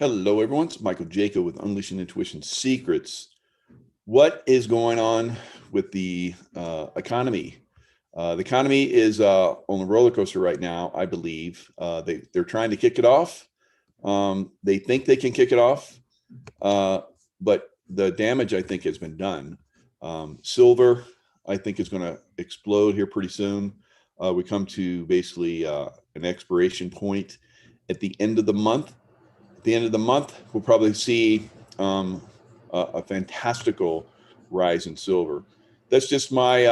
Hello, everyone. It's Michael Jaco with Unleashing Intuition Secrets. What is going on with the economy? The economy is on a roller coaster right now, I believe. They're trying to kick it off. They think they can kick it off, but the damage, I think, has been done. Silver, I think, is going to explode here pretty soon. We come to basically an expiration point at the end of the month. At the end of the month, we'll probably see a fantastical rise in silver. That's just my,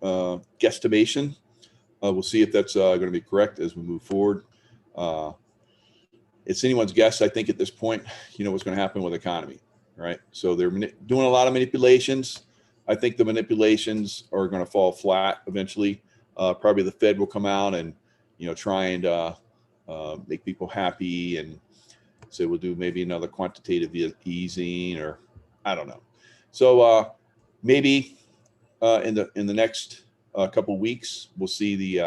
guesstimation. We'll see if that's going to be correct as we move forward. Uh, it's anyone's guess, I think, at this point, what's going to happen with the economy, right? So they're doing a lot of manipulations. I think the manipulations are going to fall flat eventually. Probably the Fed will come out and, try and make people happy and say we'll do maybe another quantitative easing, or I don't know. So maybe in the next couple of weeks we'll see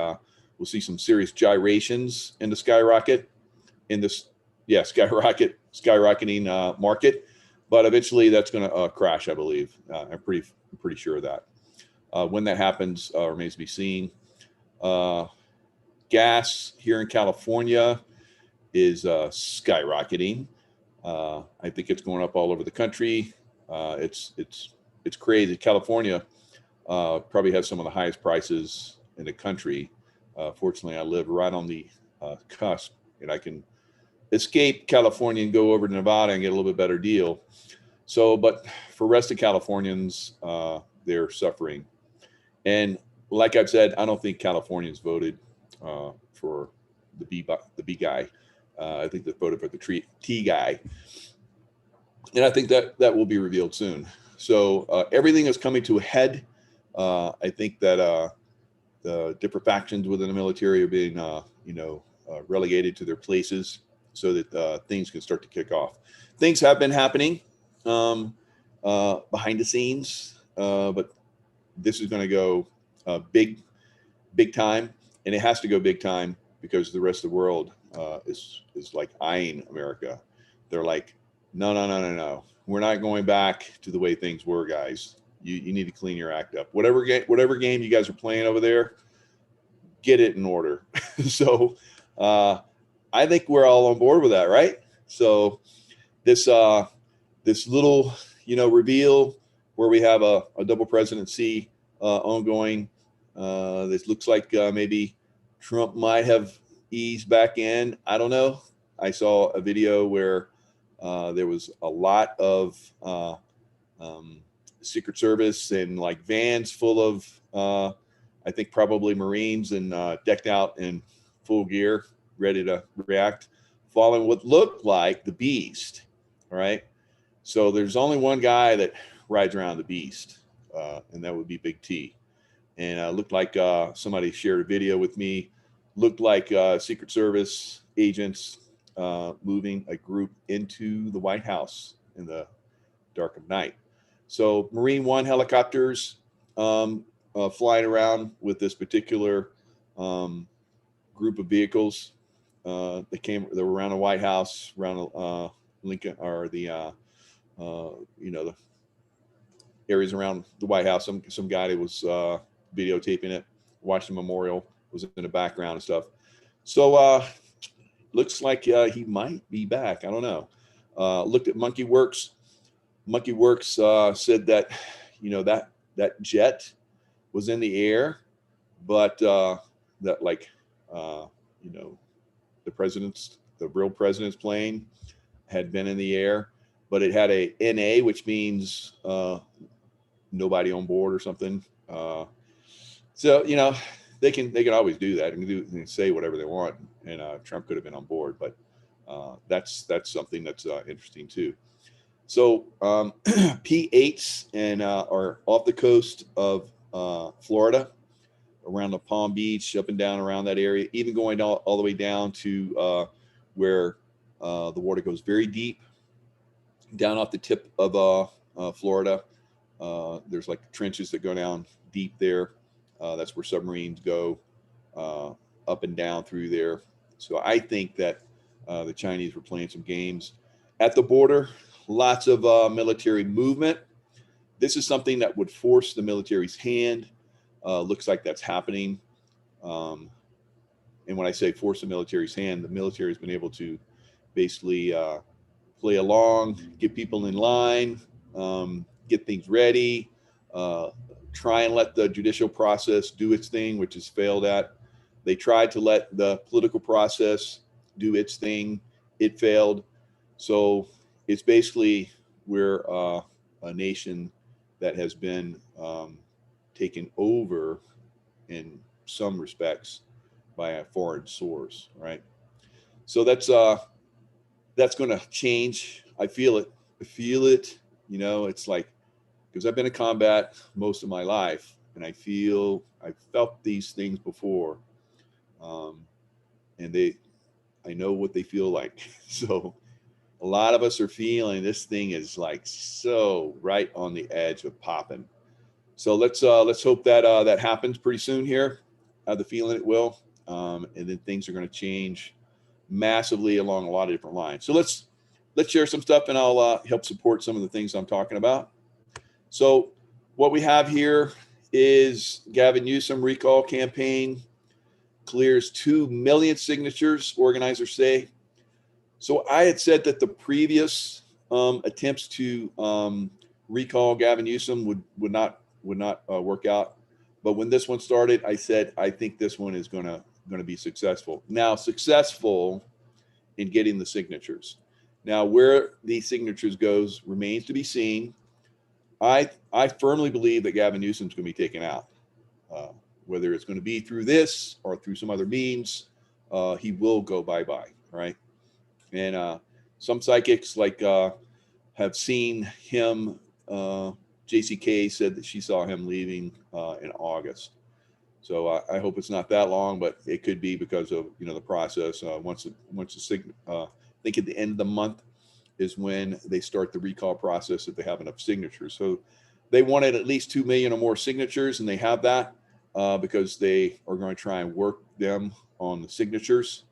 some serious gyrations in the skyrocket in this skyrocketing market, but eventually that's going to crash, I believe. I'm pretty sure of that. When that happens remains to be seen. Gas here in California is skyrocketing. I think it's going up all over the country. It's crazy. California probably has some of the highest prices in the country. Fortunately, I live right on the cusp, and I can escape California and go over to Nevada and get a little bit better deal. So, but for rest of Californians, they're suffering. And like I've said, I don't think Californians voted for the B guy. I think they voted for the T guy, and I think that will be revealed soon. So everything is coming to a head. I think that the different factions within the military are being, relegated to their places so that things can start to kick off. Things have been happening behind the scenes, but this is going to go big time, and it has to go big time because the rest of the world is like eyeing America. They're like, no. We're not going back to the way things were, guys. You need to clean your act up. Whatever game you guys are playing over there, get it in order. So I think we're all on board with that, right? So this little reveal where we have a double presidency ongoing. This looks like maybe Trump might have eased back in. I don't know. I saw a video where there was a lot of Secret Service and like vans full of, I think probably Marines and decked out in full gear, ready to react, following what looked like the Beast. All right. So there's only one guy that rides around the Beast, and that would be Big T. And looked like somebody shared a video with me. Looked like Secret Service agents moving a group into the White House in the dark of night. So Marine One helicopters flying around with this particular group of vehicles. They were around the White House, around Lincoln, or the the areas around the White House. Some guy that was videotaping it, watching the memorial, was in the background and stuff. So looks like he might be back. I don't know. Looked at Monkey Works. Monkey Works said that that jet was in the air, but that the real president's plane had been in the air, but it had a NA, which means nobody on board or something. So they can always do that and they can say whatever they want, and Trump could have been on board, but that's something that's interesting too. So P8s and are off the coast of Florida, around the Palm Beach, up and down around that area, even going all the way down to where the water goes very deep, down off the tip of Florida. There's like trenches that go down deep there. That's where submarines go up and down through there. So I think that The Chinese were playing some games at the border. Lots of military movement. This is something that would force the military's hand. Looks like that's happening. And when I say force the military's hand, the military has been able to basically play along, get people in line, get things ready, try and let the judicial process do its thing, which has failed at. They tried to let the political process do its thing. It failed. So it's basically we're a nation that has been taken over in some respects by a foreign source, right? So that's going to change. I feel it. I feel it. You know, it's like, because I've been in combat most of my life, and I've felt these things before, and I know what they feel like. So a lot of us are feeling this thing is like so right on the edge of popping. So let's hope that that happens pretty soon here. I have the feeling it will, and then things are going to change massively along a lot of different lines. So let's share some stuff, and I'll help support some of the things I'm talking about. So what we have here is Gavin Newsom recall campaign clears 2 million signatures, organizers say. So I had said that the previous attempts to recall Gavin Newsom would not work out, but when this one started, I said I think this one is going to be successful. Now, successful in getting the signatures. Now, where these signatures goes remains to be seen. I firmly believe that Gavin Newsom's going to be taken out. Whether it's going to be through this or through some other means, he will go bye-bye, right? And some psychics have seen him. JCK said that she saw him leaving in August. So I hope it's not that long, but it could be because of the process. Once I think at the end of the month is when they start the recall process if they have enough signatures. So they wanted at least 2 million or more signatures, and they have that because they are going to try and work them on the signatures,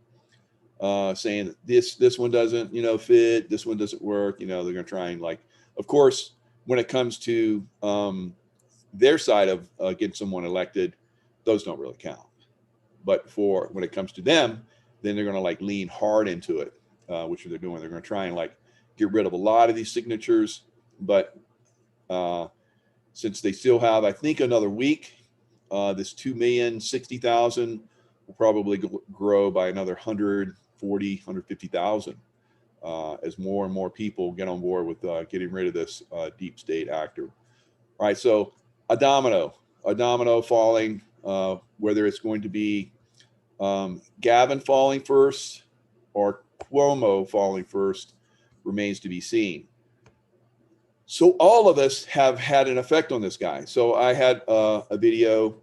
saying that this one doesn't fit, this one doesn't work. They're going to try and, like, of course, when it comes to their side of getting someone elected, those don't really count. But for when it comes to them, then they're going to lean hard into it, which they're doing. They're going to try and get rid of a lot of these signatures. But since they still have, I think, another week, this 2,060,000 will probably grow by another 140, 150,000 as more and more people get on board with getting rid of this deep state actor. All right, so a domino falling, whether it's going to be Gavin falling first or Cuomo falling first remains to be seen. So all of us have had an effect on this guy. So I had a video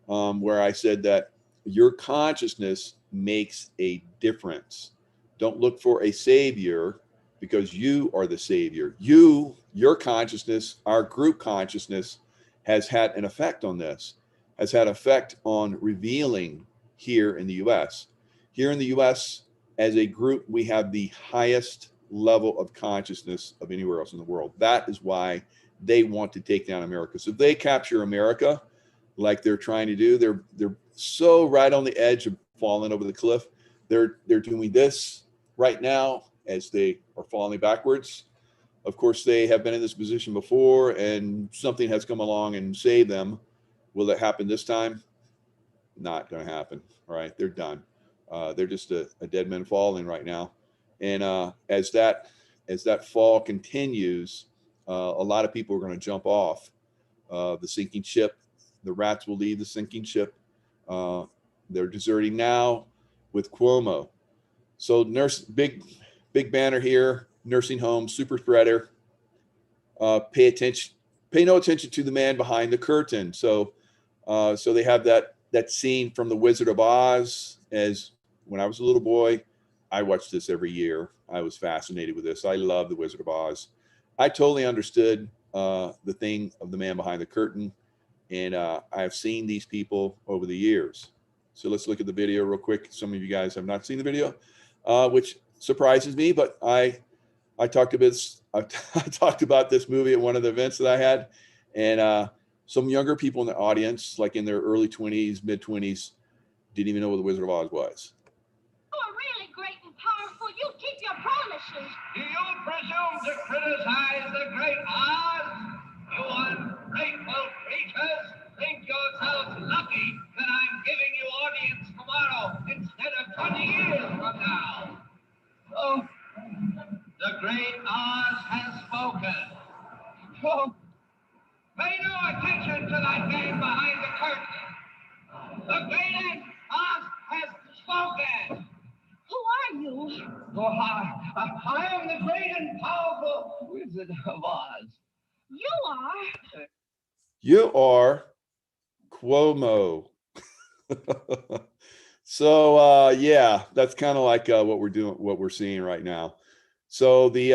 where I said that your consciousness makes a difference. Don't look for a savior, because you are the savior. Your consciousness, our group consciousness, has had an effect on this, has had effect on revealing here in the U.S. Here in the U.S., as a group, we have the highest level of consciousness of anywhere else in the world. That is why they want to take down America. So if they capture America, like they're trying to do, they're so right on the edge of falling over the cliff. They're doing this right now as they are falling backwards. Of course, they have been in this position before, and something has come along and saved them. Will it happen this time? Not going to happen. All right, they're done. They're just a dead man falling right now. And as that fall continues, a lot of people are going to jump off the sinking ship. The rats will leave the sinking ship. They're deserting now with Cuomo. So big banner here, nursing home, super spreader. Pay no attention to the man behind the curtain. So they have that scene from The Wizard of Oz. As when I was a little boy, I watched this every year. I was fascinated with this. I love The Wizard of Oz. I totally understood the thing of the man behind the curtain, and I've seen these people over the years. So let's look at the video real quick. Some of you guys have not seen the video, which surprises me, but I talked about this, I talked about this movie at one of the events that I had, and some younger people in the audience, like in their early 20s, mid 20s, didn't even know what the Wizard of Oz was. You are really great and powerful. You keep your promises. Do you presume to criticize the great Oz? You ungrateful creatures think yourselves lucky that I'm giving you audience tomorrow instead of 20 years from now. Oh, the great Oz has spoken. Oh, pay no attention to that man behind the curtain. The great Oz has spoken. Who are you? Oh, I am the great and powerful Wizard of Oz. You are. You are Cuomo. So yeah, that's kind of like what we're seeing right now. So the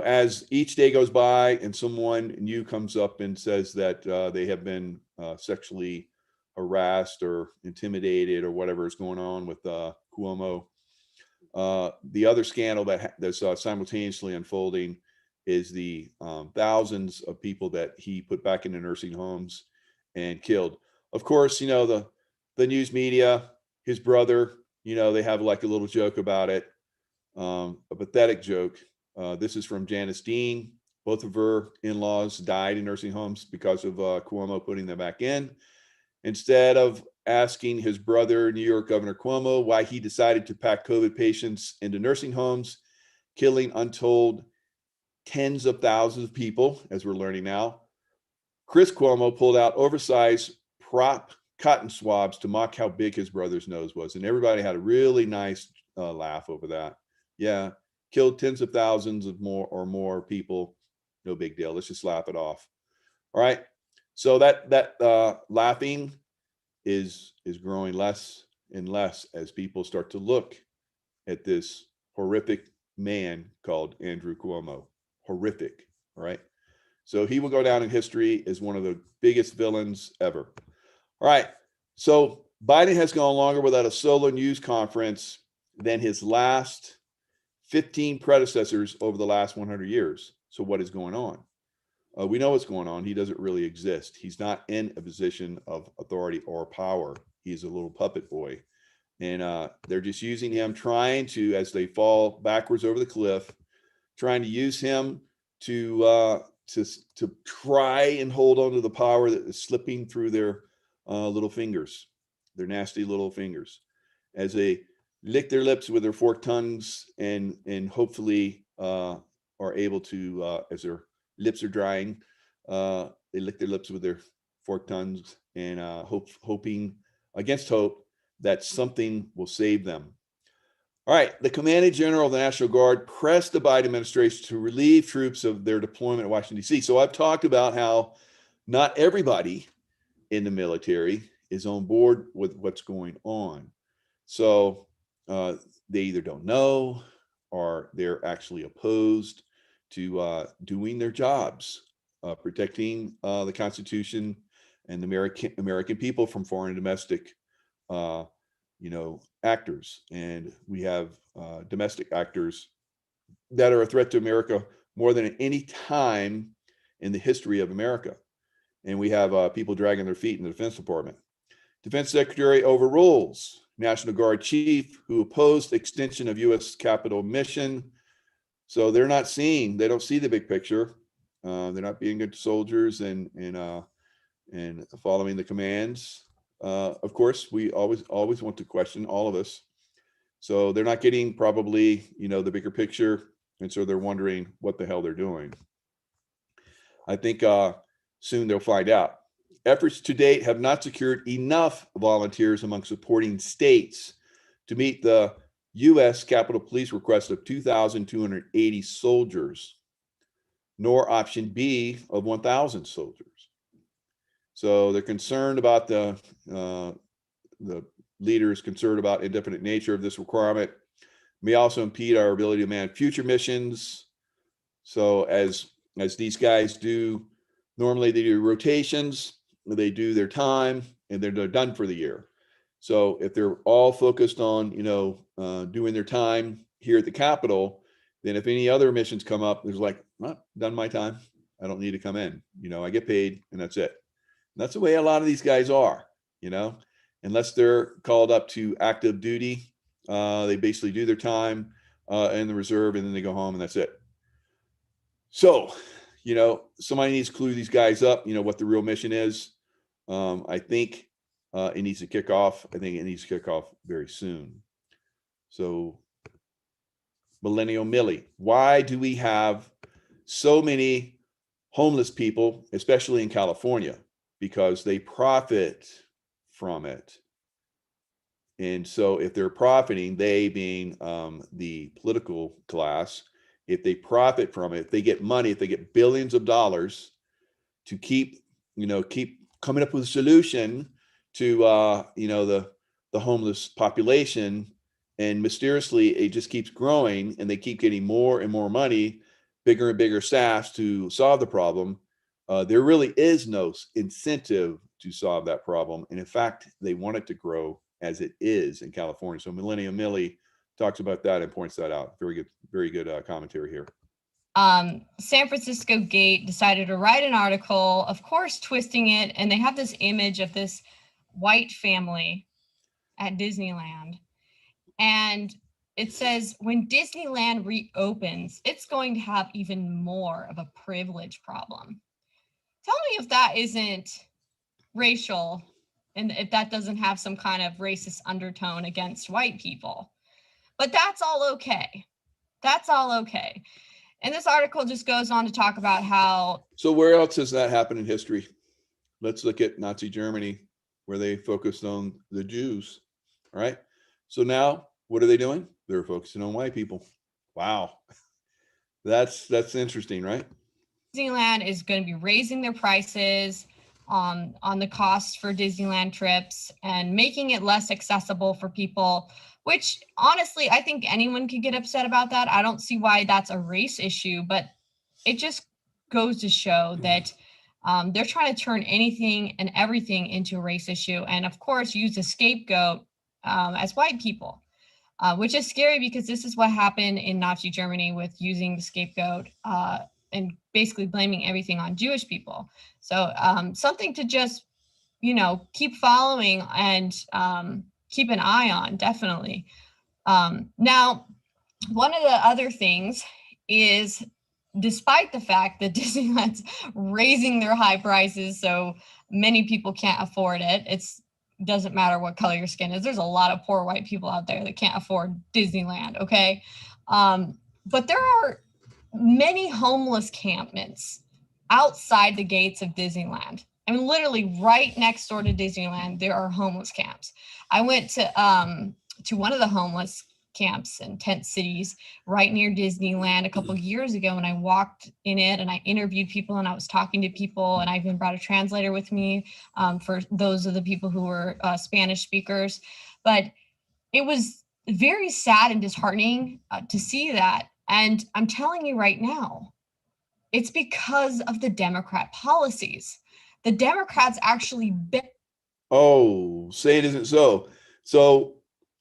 as each day goes by and someone new comes up and says that they have been sexually harassed or intimidated or whatever is going on with Cuomo, the other scandal that's simultaneously unfolding is the thousands of people that he put back into nursing homes and killed. Of course, the news media, his brother, they have like a little joke about it, a pathetic joke. This is from Janice Dean. Both of her in-laws died in nursing homes because of Cuomo putting them back in. Instead of asking his brother, New York Governor Cuomo, why he decided to pack COVID patients into nursing homes, killing untold tens of thousands of people, as we're learning now, Chris Cuomo pulled out oversized prop cotton swabs to mock how big his brother's nose was. And everybody had a really nice laugh over that. Yeah, killed tens of thousands of more people. No big deal. Let's just laugh it off. All right. So that laughing is growing less and less as people start to look at this horrific man called Andrew Cuomo. Horrific. All right. So he will go down in history as one of the biggest villains ever. All right. So Biden has gone longer without a solo news conference than his last 15 predecessors over the last 100 years. So what is going on? We know what's going on. He doesn't really exist. He's not in a position of authority or power. He's a little puppet boy. And they're just using him, trying to, as they fall backwards over the cliff, trying to use him to try and hold on to the power that is slipping through their little fingers, their nasty little fingers, as they lick their lips with their forked tongues and hopefully are able to, as their lips are drying, they lick their lips with their forked tongues and hoping against hope that something will save them. All right, the Commanding General of the National Guard pressed the Biden administration to relieve troops of their deployment at Washington, D.C. So I've talked about how not everybody in the military is on board with what's going on. So they either don't know or they're actually opposed to doing their jobs, protecting the Constitution and the American people from foreign and domestic actors. And we have domestic actors that are a threat to America more than at any time in the history of America. And we have people dragging their feet in the Defense Department. Defense Secretary overrules National Guard chief who opposed extension of U.S. Capitol mission. So they don't see the big picture. They're not being good soldiers and following the commands. Of course, we always want to question, all of us. So they're not getting probably, the bigger picture. And so they're wondering what the hell they're doing. I think soon they'll find out. Efforts to date have not secured enough volunteers among supporting states to meet the U.S. Capitol Police request of 2,280 soldiers, nor option B of 1,000 soldiers. So they're concerned about the leaders concerned about indefinite nature of this requirement may also impede our ability to man future missions. So as these guys do, normally they do rotations, they do their time, and they're done for the year. So if they're all focused on, doing their time here at the Capitol, then if any other missions come up, there's like, well, done my time. I don't need to come in. You know, I get paid and that's it. And that's the way a lot of these guys are, you know, unless they're called up to active duty. They basically do their time in the reserve and then they go home and that's it. So, you know, somebody needs to clue these guys up, you know, what the real mission is. I think it needs to kick off. I think it needs to kick off very soon. So, Millennial Millie, why do we have so many homeless people, especially in California? Because they profit from it. And so if they're profiting, they being the political class, if they profit from it, if they get money, if they get billions of dollars to keep coming up with a solution to, the homeless population, and mysteriously it just keeps growing and they keep getting more and more money, bigger and bigger staffs to solve the problem. There really is no incentive to solve that problem. And in fact, they want it to grow as it is in California. So Millennium Millie talks about that and points that out. Very good commentary here. San Francisco Gate decided to write an article, of course, twisting it. And they have this image of this white family at Disneyland. And it says, when Disneyland reopens, it's going to have even more of a privilege problem. Tell me if that isn't racial and if that doesn't have some kind of racist undertone against white people. But that's all okay. That's all okay. And this article just goes on to talk about how... So where else has that happened in history? Let's look at Nazi Germany, where they focused on the Jews. All right. So now what are they doing? They're focusing on white people. Wow. That's interesting, right? Disneyland is going to be raising their prices on the costs for Disneyland trips and making it less accessible for people, which honestly, I think anyone could get upset about that. I don't see why that's a race issue, but it just goes to show that they're trying to turn anything and everything into a race issue. And of course, use a scapegoat as white people, which is scary because this is what happened in Nazi Germany with using the scapegoat and basically blaming everything on Jewish people. So something to just, keep following and keep an eye on, definitely. Now, one of the other things is, despite the fact that Disneyland's raising their high prices so many people can't afford it, doesn't matter what color your skin is. There's a lot of poor white people out there that can't afford Disneyland, okay? But there are many homeless encampments outside the gates of Disneyland. I mean, literally right next door to Disneyland, there are homeless camps. I went to one of the homeless camps in tent cities right near Disneyland a couple of years ago, and I walked in it and I interviewed people and I was talking to people, and I even brought a translator with me for those of the people who were Spanish speakers. But it was very sad and disheartening to see that. And I'm telling you right now, it's because of the Democrat policies. The Democrats actually... Oh, say it isn't so. So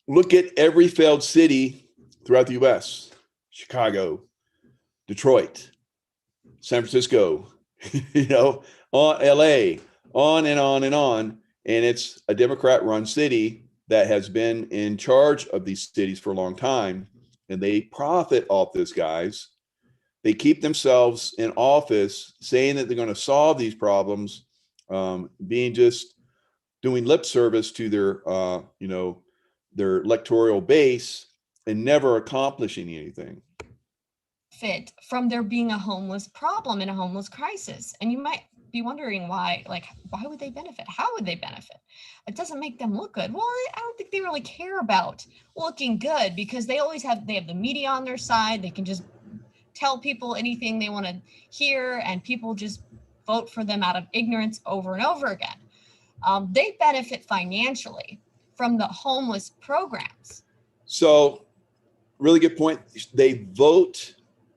look at every failed city throughout the U.S. Chicago, Detroit, San Francisco, on LA, on and on and on. And it's a Democrat-run city that has been in charge of these cities for a long time. And they profit off this, guys. They keep themselves in office saying that they're going to solve these problems, doing lip service to their electoral base and never accomplishing anything. Fit from there being a homeless problem and a homeless crisis. And you might be wondering why would they benefit? How would they benefit? It doesn't make them look good. Well, I don't think they really care about looking good because they have the media on their side. They can just tell people anything they want to hear, and people just vote for them out of ignorance over and over again. They benefit financially from the homeless programs. So, really good point.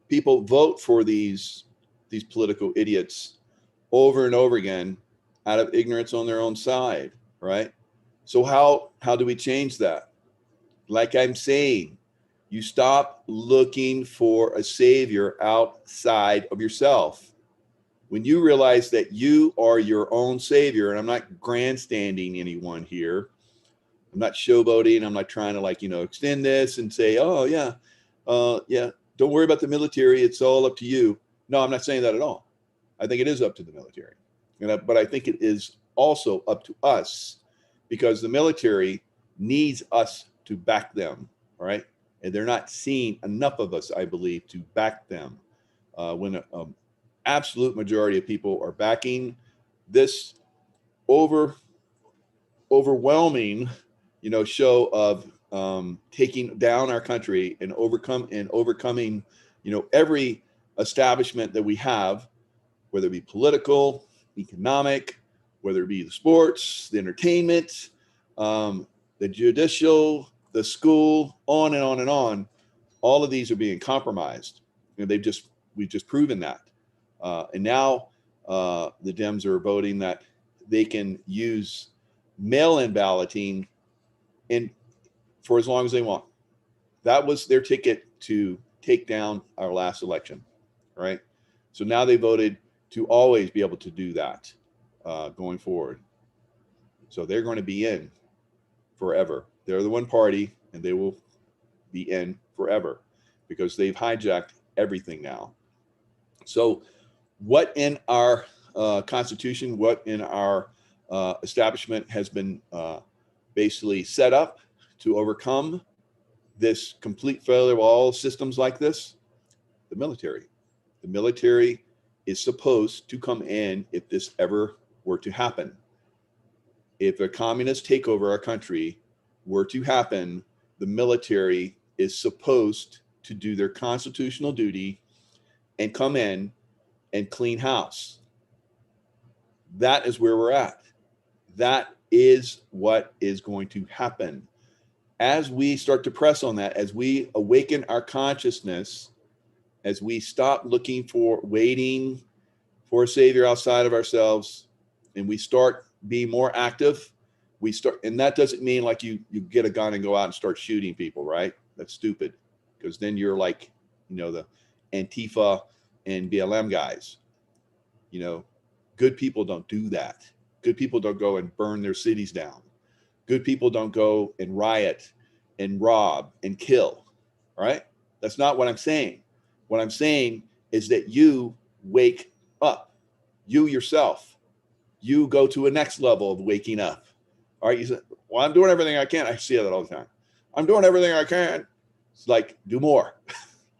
People vote for these political idiots over and over again out of ignorance on their own side, right? So how do we change that? Like I'm saying, You stop looking for a savior outside of yourself. When you realize that you are your own savior, and I'm not grandstanding anyone here, I'm not showboating, I'm not trying to like, extend this and say, oh yeah, don't worry about the military, it's all up to you. No, I'm not saying that at all. I think it is up to the military. But I think it is also up to us, because the military needs us to back them, all right? And they're not seeing enough of us, I believe, to back them. When an absolute majority of people are backing this overwhelming, show of taking down our country and overcoming, every establishment that we have, whether it be political, economic, whether it be the sports, the entertainment, the judicial, the school, on and on and on. All of these are being compromised. We've just proven that. And now the Dems are voting that they can use mail-in balloting for as long as they want. That was their ticket to take down our last election, right? So now they voted to always be able to do that going forward. So they're going to be in forever. They're the one party, and they will be in forever because they've hijacked everything now. So what in our Constitution, what in our establishment has been basically set up to overcome this complete failure of all systems like this? The military. The military is supposed to come in if this ever were to happen. If a communist takeover our country were to happen, the military is supposed to do their constitutional duty and come in and clean house. That is where we're at. That is what is going to happen. As we start to press on that, as we awaken our consciousness, as we stop waiting for a savior outside of ourselves, and we start being more active, and that doesn't mean like you get a gun and go out and start shooting people, right? That's stupid, because then you're like, the Antifa and BLM guys. Good people don't do that. Good people don't go and burn their cities down. Good people don't go and riot and rob and kill, right? That's not what I'm saying. What I'm saying is that you wake up, you yourself, you go to a next level of waking up. All right, you say, well, I'm doing everything I can. I see that all the time. I'm doing everything I can. It's like, do more.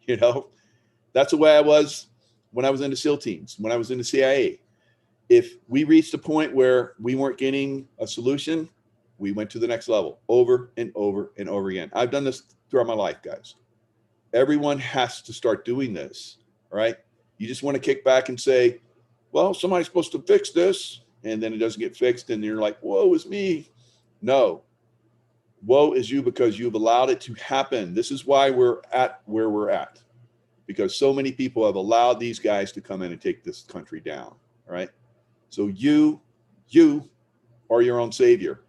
That's the way I was when I was in the SEAL teams, when I was in the CIA. If we reached a point where we weren't getting a solution, we went to the next level over and over and over again. I've done this throughout my life, guys. Everyone has to start doing this, right? You just want to kick back and say, well, somebody's supposed to fix this, and then it doesn't get fixed, and you're like, woe is me. No, woe is you, because you've allowed it to happen. This is why we're at where we're at, because so many people have allowed these guys to come in and take this country down, all right? So you are your own savior.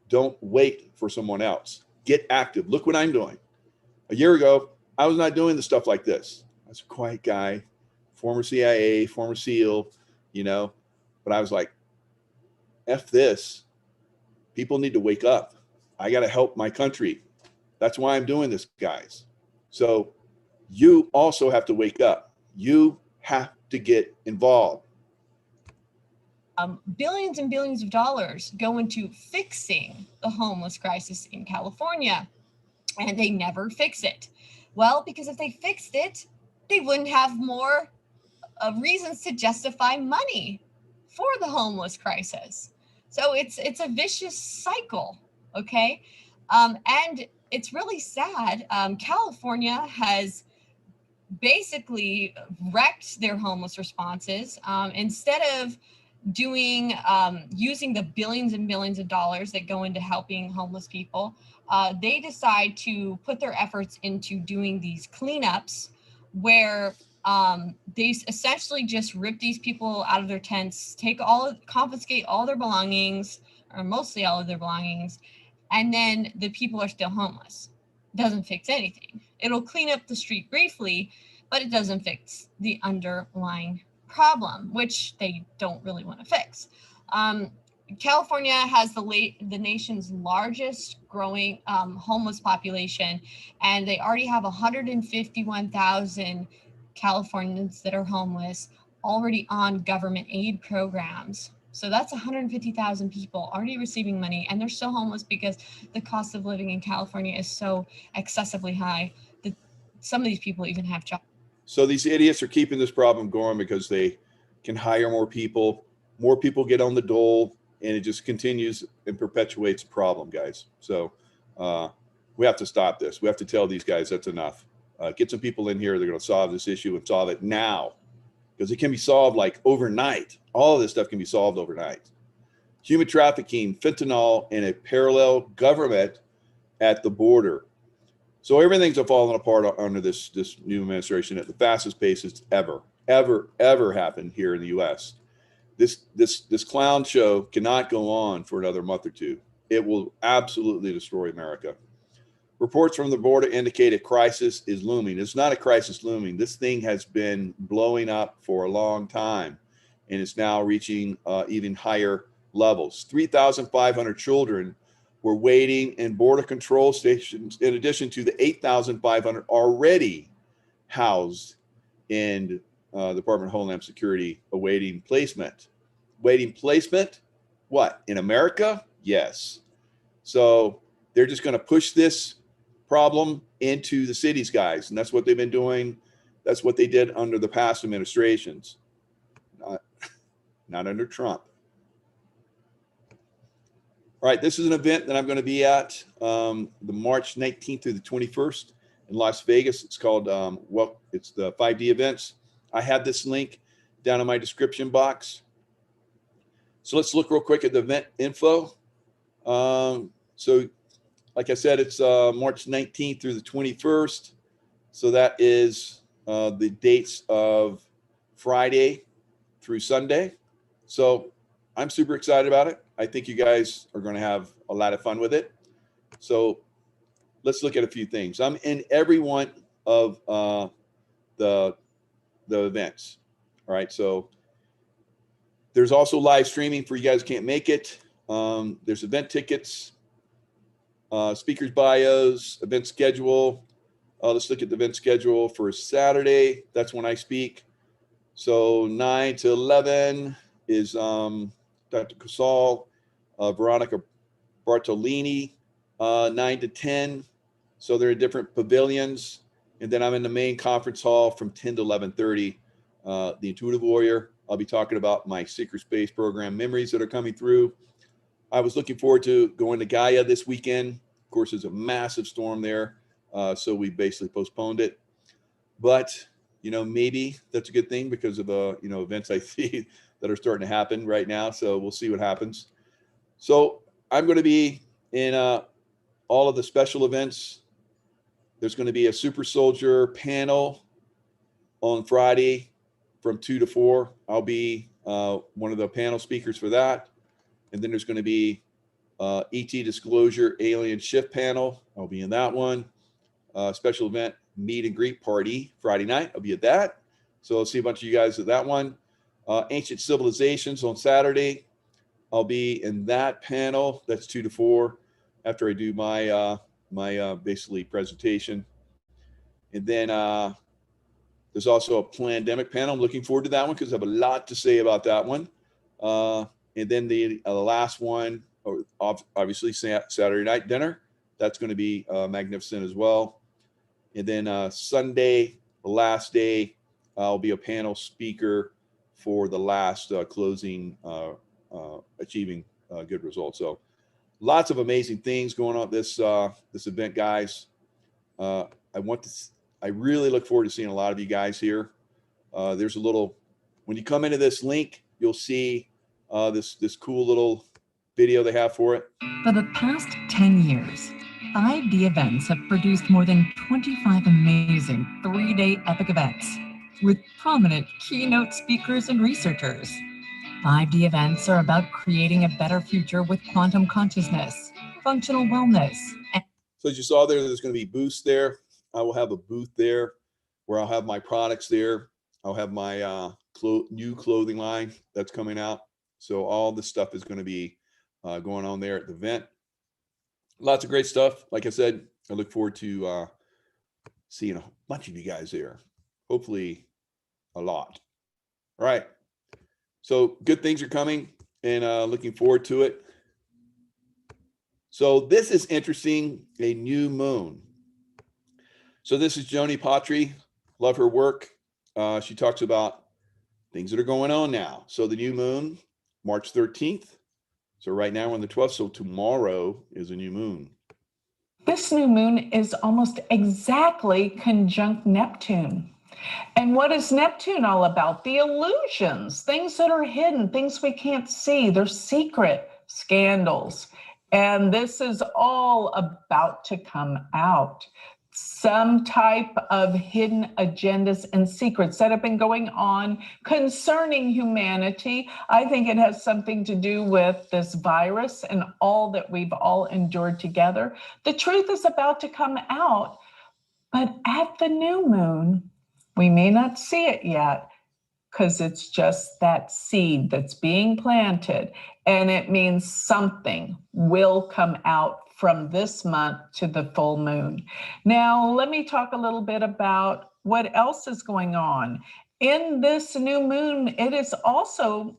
Don't wait for someone else. Get active. Look what I'm doing. A year ago, I was not doing the stuff like this. I was a quiet guy, former CIA, former SEAL, but I was like, F this. People need to wake up. I got to help my country. That's why I'm doing this, guys. So you also have to wake up. You have to get involved. Billions and billions of dollars go into fixing the homeless crisis in California, and they never fix it. Well, because if they fixed it, they wouldn't have more reasons to justify money for the homeless crisis. So it's a vicious cycle, okay? And it's really sad. California has basically wrecked their homeless responses. Instead of using the billions and billions of dollars that go into helping homeless people, they decide to put their efforts into doing these cleanups where they essentially just rip these people out of their tents, confiscate all their belongings, or mostly all of their belongings, and then the people are still homeless. Doesn't fix anything. it'll clean up the street briefly, but it doesn't fix the underlying problem, which they don't really want to fix. California has the nation's largest growing homeless population, and they already have 151,000 Californians that are homeless already on government aid programs. So that's 150,000 people already receiving money, and they're still homeless because the cost of living in California is so excessively high that some of these people even have jobs. So these idiots are keeping this problem going because they can hire more people get on the dole, and it just continues and perpetuates the problem, guys. So we have to stop this. We have to tell these guys that's enough. Get some people in here. They're going to solve this issue and solve it now, because it can be solved like overnight. All of this stuff can be solved overnight. Human trafficking, fentanyl, and a parallel government at the border. So everything's falling apart under this new administration at the fastest pace it's ever happened here in the U.S. This clown show cannot go on for another month or two. It will absolutely destroy America. Reports from the border indicate a crisis is looming. It's not a crisis looming. This thing has been blowing up for a long time, and it's now reaching even higher levels. 3,500 children were waiting in border control stations, in addition to the 8,500 already housed in the Department of Homeland Security awaiting placement. Waiting placement? What? In America? Yes. So they're just going to push this problem into the cities, guys. And that's what they've been doing. That's what they did under the past administrations. Not under Trump. All right, this is an event that I'm going to be at the March 19th through the 21st in Las Vegas. It's called, it's the 5D events. I have this link down in my description box. So let's look real quick at the event info. So like I said, it's March 19th through the 21st. So that is the dates of Friday through Sunday. So I'm super excited about it. I think you guys are going to have a lot of fun with it. So let's look at a few things. I'm in every one of the events. All right. So there's also live streaming for you guys who can't make it. There's event tickets, speakers bios, event schedule. Let's look at the event schedule for Saturday. That's when I speak. So 9 to 11 is Dr. Casal, Veronica Bartolini, 9 to 10. So they're in different pavilions. And then I'm in the main conference hall from 10 to 11:30. The Intuitive Warrior. I'll be talking about my Secret Space program memories that are coming through. I was looking forward to going to Gaia this weekend. Of course, there's a massive storm there. So we basically postponed it. But, maybe that's a good thing because of, events I see that are starting to happen right now. So we'll see what happens. So I'm going to be in all of the special events. There's going to be a Super Soldier panel on Friday from 2 to 4. I'll be one of the panel speakers for that. And then there's going to be ET Disclosure Alien Shift panel. I'll be in that one. Special event meet and greet party Friday night. I'll be at that. So I'll see a bunch of you guys at that one. Ancient Civilizations on Saturday. I'll be in that panel. That's 2 to 4 after I do my basically presentation. And then there's also a pandemic panel. I'm looking forward to that one because I have a lot to say about that one. And then the last one, obviously Saturday night dinner. That's going to be magnificent as well. And then Sunday, the last day, I'll be a panel speaker for the last closing, achieving good results. So lots of amazing things going on at this event, guys. I really look forward to seeing a lot of you guys here. There's a little, when you come into this link, you'll see this cool little video they have for it. For the past 10 years, 5D events have produced more than 25 amazing 3-day epic events with prominent keynote speakers and researchers. 5D events are about creating a better future with quantum consciousness, functional wellness. So as you saw there's going to be booths there I will have a booth there where I'll have my products there. I'll have my new clothing line that's coming out. So all the stuff is going to be going on there at the event. Lots of great stuff. Like I said, I look forward to seeing a bunch of you guys there. Hopefully a lot. All right. So good things are coming, and looking forward to it. So this is interesting, a new moon. So this is Joni Patry. Love her work. She talks about things that are going on now. So the new moon, March 13th. So right now we're on the 12th. So tomorrow is a new moon. This new moon is almost exactly conjunct Neptune. And what is Neptune all about? The illusions, things that are hidden, things we can't see. They're secret scandals. And this is all about to come out. Some type of hidden agendas and secrets that have been going on concerning humanity. I think it has something to do with this virus and all that we've all endured together. The truth is about to come out, but at the new moon, we may not see it yet because it's just that seed that's being planted, and it means something will come out from this month to the full moon. Now, let me talk a little bit about what else is going on. In this new moon, it is also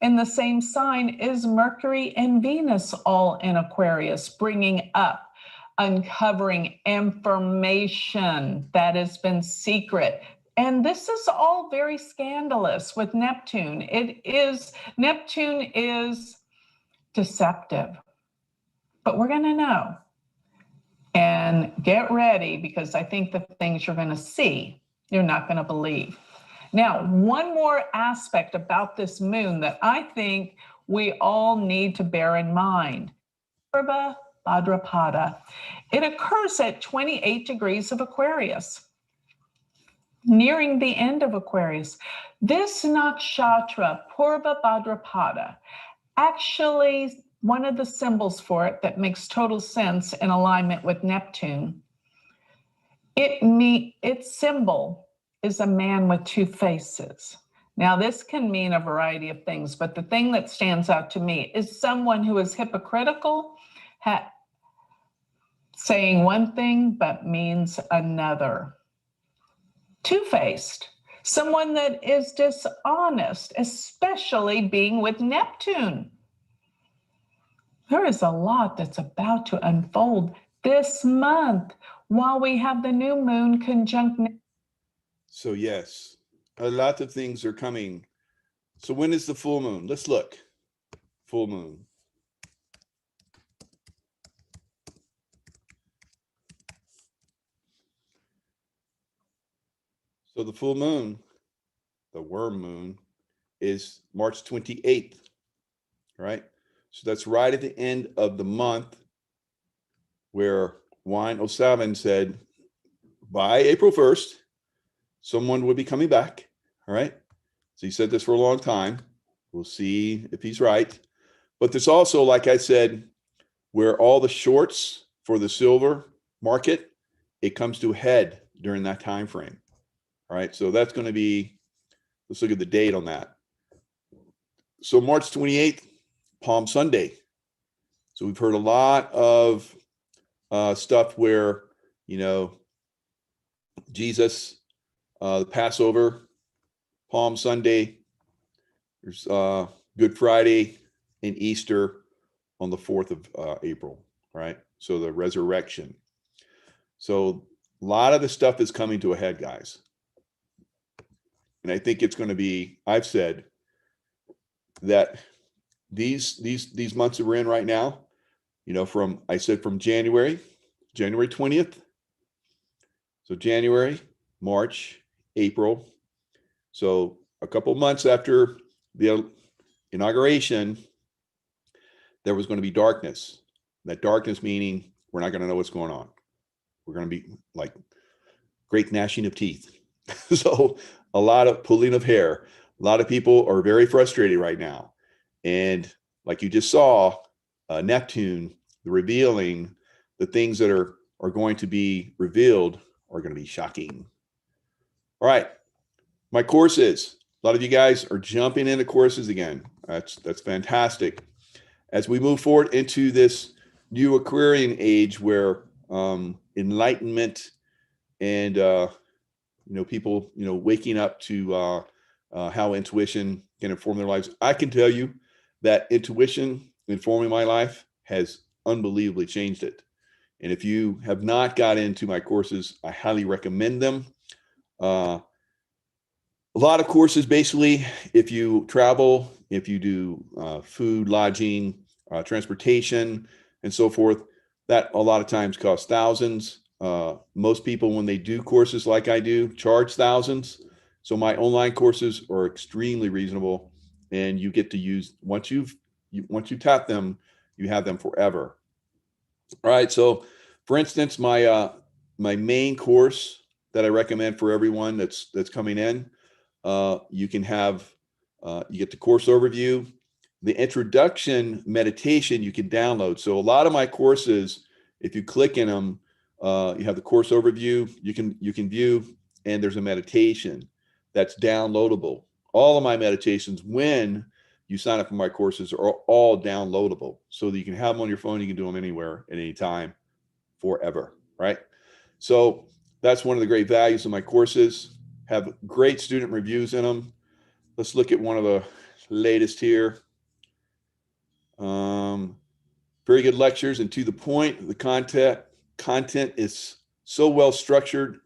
in the same sign is Mercury and Venus, all in Aquarius, bringing up, uncovering information that has been secret. And this is all very scandalous with Neptune. Neptune is deceptive. But we're going to know. And get ready, because I think the things you're going to see, you're not going to believe. Now, one more aspect about this moon that I think we all need to bear in mind. Purva Bhadrapada. It occurs at 28 degrees of Aquarius, nearing the end of Aquarius. This nakshatra, Purva Bhadrapada, actually one of the symbols for it that makes total sense in alignment with Neptune, its symbol is a man with two faces. Now, this can mean a variety of things, but the thing that stands out to me is someone who is hypocritical, saying one thing but means another. Two-faced, someone that is dishonest, especially being with Neptune. There is a lot that's about to unfold this month while we have the new moon conjunct. So yes, a lot of things are coming. So when is the full moon? Let's look. Full moon. So the full moon, the worm moon, is March 28th, right? So that's right at the end of the month, where Wine 07 said by April 1st, someone would be coming back. All right. So he said this for a long time. We'll see if he's right. But there's also, like I said, where all the shorts for the silver market, it comes to a head during that time frame. All right. So that's going to be, let's look at the date on that. So March 28th, Palm Sunday. So we've heard a lot of stuff where, you know, Jesus, the Passover, Palm Sunday, there's Good Friday and Easter on the 4th of April, right? So the resurrection. So a lot of the stuff is coming to a head, guys. And I think it's going to be, I've said that these months that we're in right now, you know, from January 20th. So January, March, April. So a couple months after the inauguration, there was going to be darkness. That darkness meaning we're not going to know what's going on. We're going to be like great gnashing of teeth. So a lot of pulling of hair. A lot of people are very frustrated right now. And like you just saw, Neptune, the revealing, the things that are going to be revealed are going to be shocking. All right, my courses. A lot of you guys are jumping into courses again. That's fantastic. As we move forward into this new Aquarian age where enlightenment and people waking up to how intuition can inform their lives, I can tell you that intuition informing my life has unbelievably changed it. And if you have not got into my courses, I highly recommend them. A lot of courses, basically, if you travel, if you do food, lodging, transportation, and so forth, that a lot of times costs thousands. Most people, when they do courses like I do, charge thousands. So my online courses are extremely reasonable, and you get to use once you tap them, you have them forever. All right. So, for instance, my main course that I recommend for everyone that's coming in, you can have you get the course overview, the introduction meditation you can download. So a lot of my courses, if you click in them, you have the course overview. You can view, and there's a meditation that's downloadable. All of my meditations, when you sign up for my courses, are all downloadable, so that you can have them on your phone. You can do them anywhere at any time, forever, right? So that's one of the great values of my courses. Have great student reviews in them. Let's look at one of the latest here. Very good lectures and to the point. The content is so well structured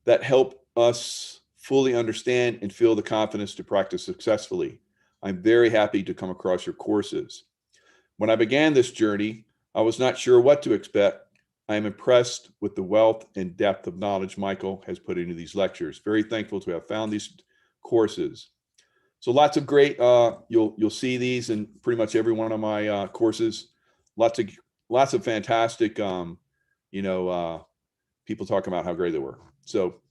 that help us fully understand and feel the confidence to practice successfully. I'm very happy to come across your courses. When I began this journey, I was not sure what to expect. I am impressed with the wealth and depth of knowledge Michael has put into these lectures. Very thankful to have found these courses. So lots of great, you'll see these in pretty much every one of my courses. Lots of fantastic, people talking about how great they were. So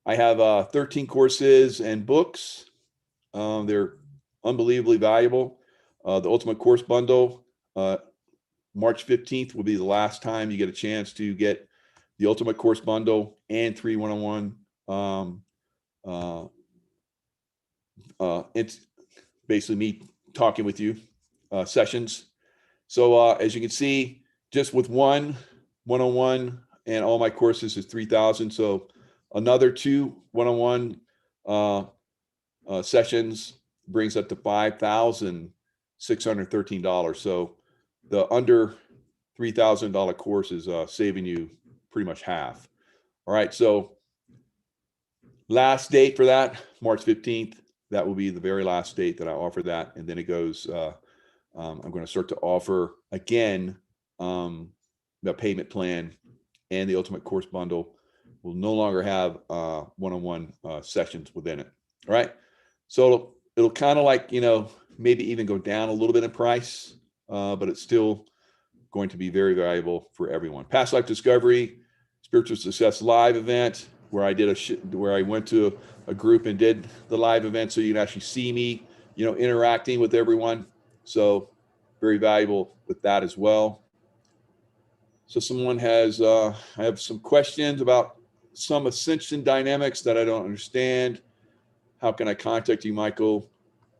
I have 13 courses and books. They're unbelievably valuable. The Ultimate Course Bundle, March 15th will be the last time you get a chance to get the Ultimate Course Bundle and 3 one-on-one. It's basically me talking with you sessions. So as you can see, just with one-on-one and all my courses is $3,000. So another 2 one-on-one sessions brings up to $5,613. So the under $3,000 course is saving you pretty much half. All right. So last date for that, March 15th. That will be the very last date that I offer that. And then it goes, I'm going to start to offer again, the payment plan and the Ultimate Course Bundle will no longer have one-on-one sessions within it. All right. So it'll kind of like, maybe even go down a little bit in price, but it's still going to be very valuable for everyone. Past Life Discovery, Spiritual Success Live event, where I went to a group and did the live event, so you can actually see me, interacting with everyone. So very valuable with that as well. So someone has, I have some questions about some ascension dynamics that I don't understand. How can I contact you, Michael?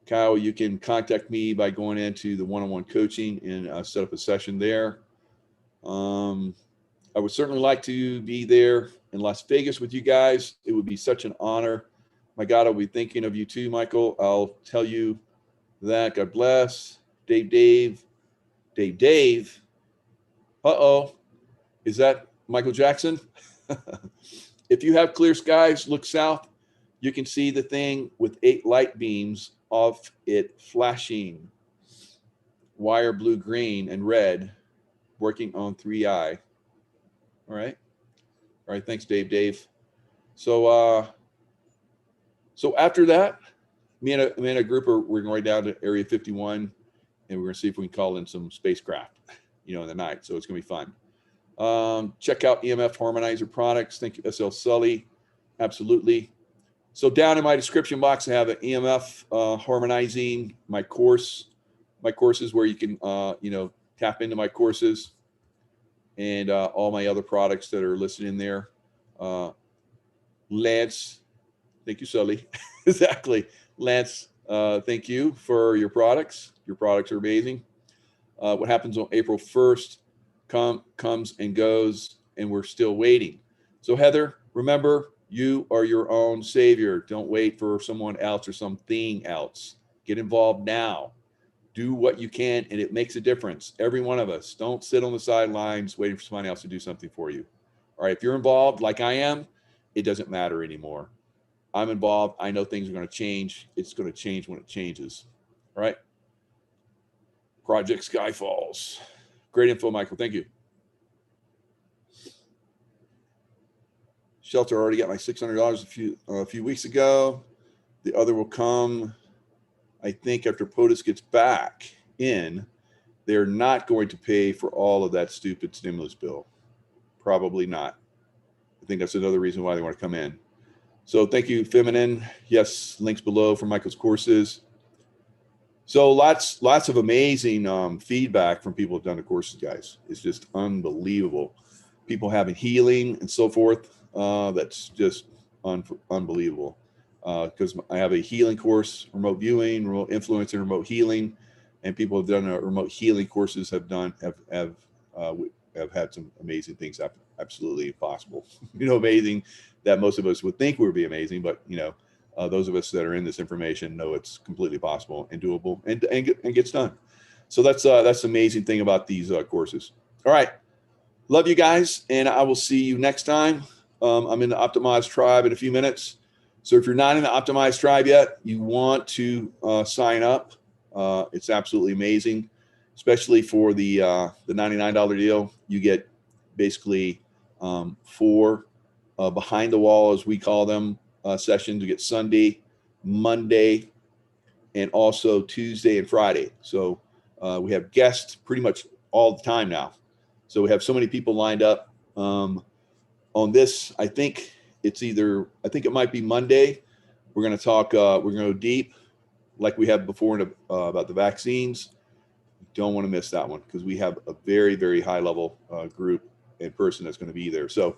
Kyle, you can contact me by going into the one-on-one coaching and set up a session there. I would certainly like to be there in Las Vegas with you guys. It would be such an honor. My God, I'll be thinking of you too, Michael. I'll tell you that. God bless. Dave. Uh-oh. Is that Michael Jackson? If you have clear skies, look south. You can see the thing with 8 light beams of it flashing. Wire blue, green, and red working on 3i. All right. Thanks, Dave. So after that, me and a group we're going right down to Area 51, and we're going to see if we can call in some spacecraft, in the night. So it's going to be fun. Check out EMF Harmonizer products. Thank you, SL Sully. Absolutely. So down in my description box, I have an EMF harmonizing my courses where you can, tap into my courses and all my other products that are listed in there. Lance, thank you, Sully. Exactly. Lance, thank you for your products. Your products are amazing. What happens on April 1st comes and goes, and we're still waiting. So Heather, remember, you are your own savior. Don't wait for someone else or something else. Get involved now. Do what you can, and it makes a difference. Every one of us. Don't sit on the sidelines waiting for someone else to do something for you. All right, if you're involved like I am, it doesn't matter anymore. I'm involved. I know things are going to change. It's going to change when it changes. All right. Project Sky Falls. Great info, Michael. Thank you. Shelter already got my $600 a few weeks ago. The other will come, I think, after POTUS gets back in. They're not going to pay for all of that stupid stimulus bill. Probably not. I think that's another reason why they want to come in. So thank you, Feminine. Yes, links below for Michael's courses. So lots of amazing feedback from people who've done the courses, guys. It's just unbelievable. People having healing and so forth. That's just unbelievable. Because I have a healing course, remote viewing, remote influence, and remote healing, and people have done remote healing courses have had some amazing things happen. Absolutely impossible. Amazing that most of us would think would be amazing, but those of us that are in this information know it's completely possible and doable and gets done. So that's the amazing thing about these courses. All right, love you guys, and I will see you next time. I'm in the Optimized Tribe in a few minutes. So if you're not in the Optimized Tribe yet, you want to sign up. It's absolutely amazing, especially for the $99 deal. You get basically 4 behind the wall, as we call them, sessions. You get Sunday, Monday, and also Tuesday and Friday. So we have guests pretty much all the time now. So we have so many people lined up on this. I think it might be Monday. We're going to talk, we're going to go deep like we have before about the vaccines. Don't want to miss that one because we have a very, very high level group and person that's going to be there. So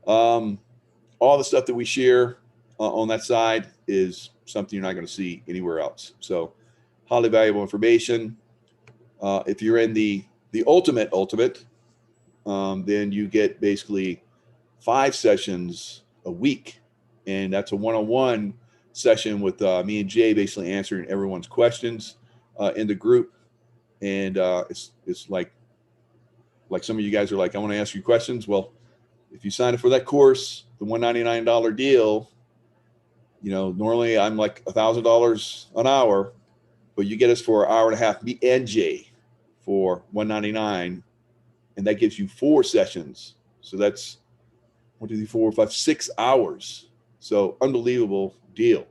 all the stuff that we share on that side is something you're not going to see anywhere else. So highly valuable information. If you're in the ultimate, then you get basically 5 sessions a week. And that's a one-on-one session with me and Jay basically answering everyone's questions in the group. And it's like some of you guys are like, I want to ask you questions. Well, if you sign up for that course, the $199 deal, normally I'm like $1,000 an hour, but you get us for an hour and a half, me and Jay, for $199, and that gives you 4 sessions. So that's 1, 2, 3, 4, 5, 6 hours. So unbelievable deal.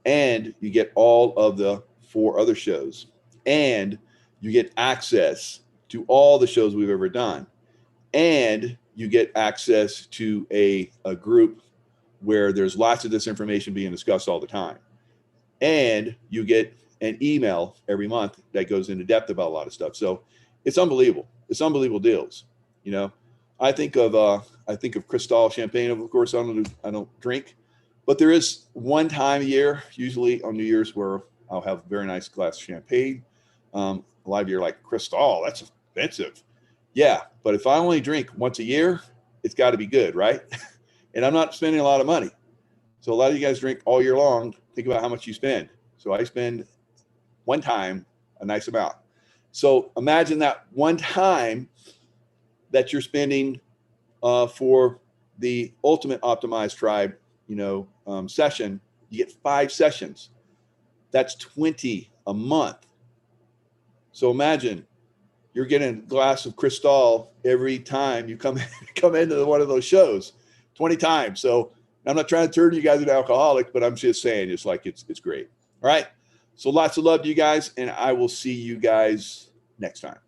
And you get all of the 4 other shows, and you get access to all the shows we've ever done, and you get access to a group where there's lots of this information being discussed all the time, and you get an email every month that goes into depth about a lot of stuff. So it's unbelievable. It's unbelievable deals. I think of Cristal champagne. Of course, I don't drink, but there is one time a year, usually on New Year's, where I'll have a very nice glass of champagne. A lot of you are like, Cristal, that's expensive. Yeah, but if I only drink once a year, it's got to be good, right? And I'm not spending a lot of money. So a lot of you guys drink all year long. Think about how much you spend. So I spend one time a nice amount. So imagine that one time that you're spending for the Ultimate Optimized Tribe, session. You get 5 sessions. That's 20 a month. So imagine you're getting a glass of Cristal every time you come into one of those shows, 20 times. So I'm not trying to turn you guys into alcoholics, but I'm just saying it's great. All right. So lots of love to you guys, and I will see you guys next time.